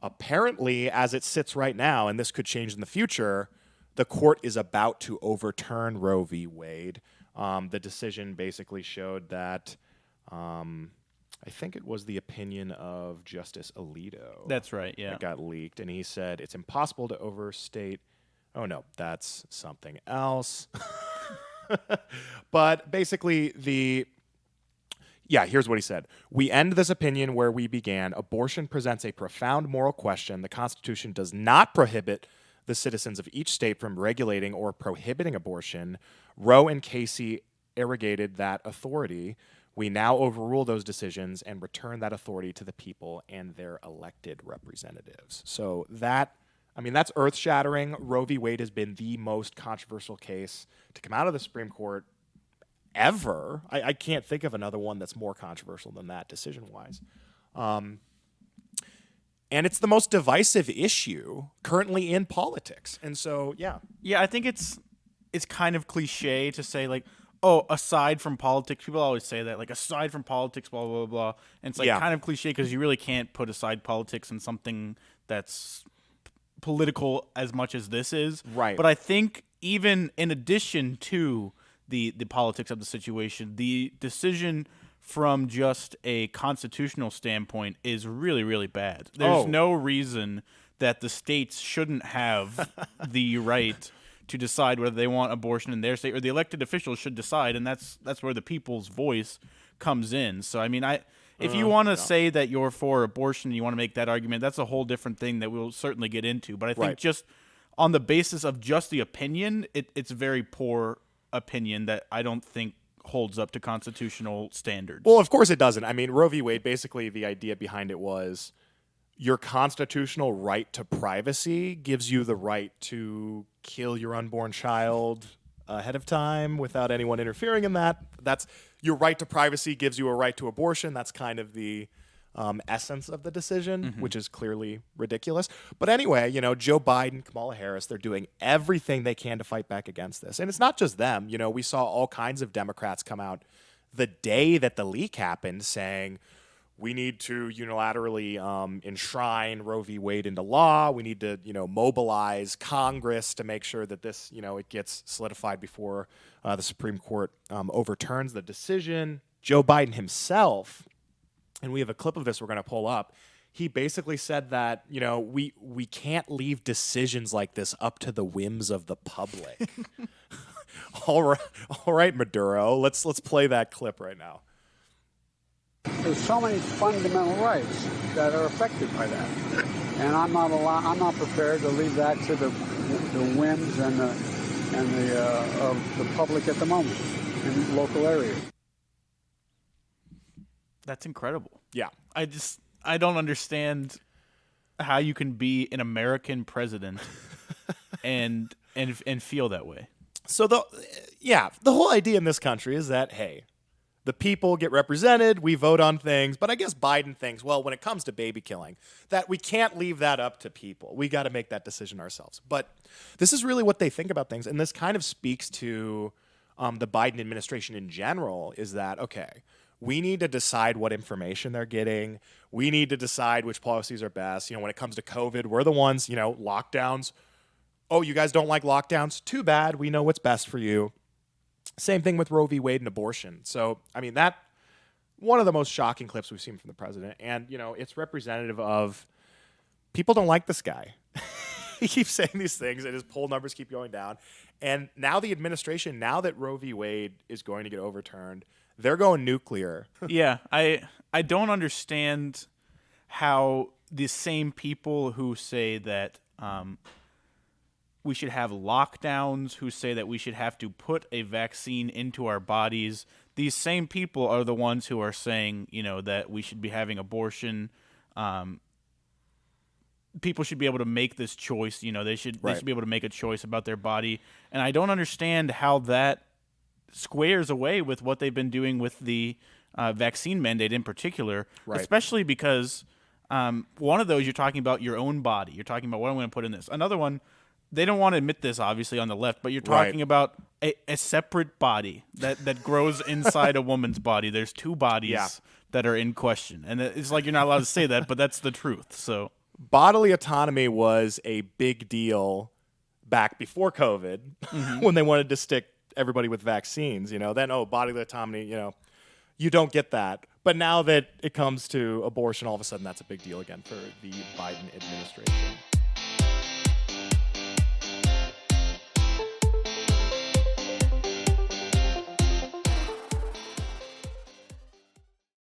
apparently, as it sits right now, and this could change in the future, the court is about to overturn Roe v. Wade. The decision basically showed that, I think it was the opinion of Justice Alito. That's right, yeah. That got leaked, and he said it's impossible to overstate. Oh, no, that's something else. But basically, here's what he said. We end this opinion where we began. Abortion presents a profound moral question. The Constitution does not prohibit the citizens of each state from regulating or prohibiting abortion. Roe and Casey arrogated that authority. We now overrule those decisions and return that authority to the people and their elected representatives. So that's earth-shattering. Roe v. Wade has been the most controversial case to come out of the Supreme Court ever. I can't think of another one that's more controversial than that decision-wise. And it's the most divisive issue currently in politics. And so, yeah. Yeah, I think it's kind of cliche to say, like, oh, aside from politics, people always say that, like, aside from politics, blah, blah, blah. And it's, like, kind of cliche because you really can't put aside politics in something that's political as much as this is. Right. But I think even in addition to the politics of the situation, the decision from just a constitutional standpoint is really, really bad. There's no reason that the states shouldn't have the right to decide whether they want abortion in their state, or the elected officials should decide, and that's where the people's voice comes in. So, I mean, if you want to say that you're for abortion, you want to make that argument, that's a whole different thing that we'll certainly get into. But I think just on the basis of just the opinion, it's a very poor opinion that I don't think holds up to constitutional standards. Well, of course it doesn't. I mean, Roe v. Wade, basically the idea behind it was your constitutional right to privacy gives you the right to kill your unborn child ahead of time without anyone interfering in that. That's your right to privacy gives you a right to abortion. That's kind of the essence of the decision, which is clearly ridiculous. But anyway, Joe Biden, Kamala Harris, they're doing everything they can to fight back against this. And it's not just them. We saw all kinds of Democrats come out the day that the leak happened saying, we need to unilaterally enshrine Roe v. Wade into law. We need to, mobilize Congress to make sure that this, it gets solidified before the Supreme Court overturns the decision. Joe Biden himself, and we have a clip of this we're going to pull up, he basically said that, we can't leave decisions like this up to the whims of the public. All right, Maduro. Let's play that clip right now. There's so many fundamental rights that are affected by that, and I'm not prepared to leave that to the whims and of the public at the moment in local areas. That's incredible. Yeah, I don't understand how you can be an American president and feel that way. So the whole idea in this country is that, hey, the people get represented, we vote on things, but I guess Biden thinks, well, when it comes to baby killing, that we can't leave that up to people. We got to make that decision ourselves. But this is really what they think about things, and this kind of speaks to the Biden administration in general, is that, okay, we need to decide what information they're getting. We need to decide which policies are best. When it comes to COVID, we're the ones, lockdowns. Oh, you guys don't like lockdowns? Too bad. We know what's best for you. Same thing with Roe v. Wade and abortion. So, I mean, that one of the most shocking clips we've seen from the president. And, it's representative of people don't like this guy. He keeps saying these things and his poll numbers keep going down. And now the administration, now that Roe v. Wade is going to get overturned, they're going nuclear. Yeah, I don't understand how the same people who say that we should have lockdowns, who say that we should have to put a vaccine into our bodies, these same people are the ones who are saying, that we should be having abortion. People should be able to make this choice. They should be able to make a choice about their body. And I don't understand how that squares away with what they've been doing with the vaccine mandate in particular, especially because one of those, you're talking about your own body. You're talking about what I'm going to put in this. Another one, they don't want to admit this, obviously, on the left, but you're talking about a separate body that grows inside a woman's body. There's two bodies that are in question. And it's like you're not allowed to say that, but that's the truth. So bodily autonomy was a big deal back before COVID when they wanted to stick everybody with vaccines, then, bodily autonomy, you don't get that. But now that it comes to abortion, all of a sudden that's a big deal again for the Biden administration.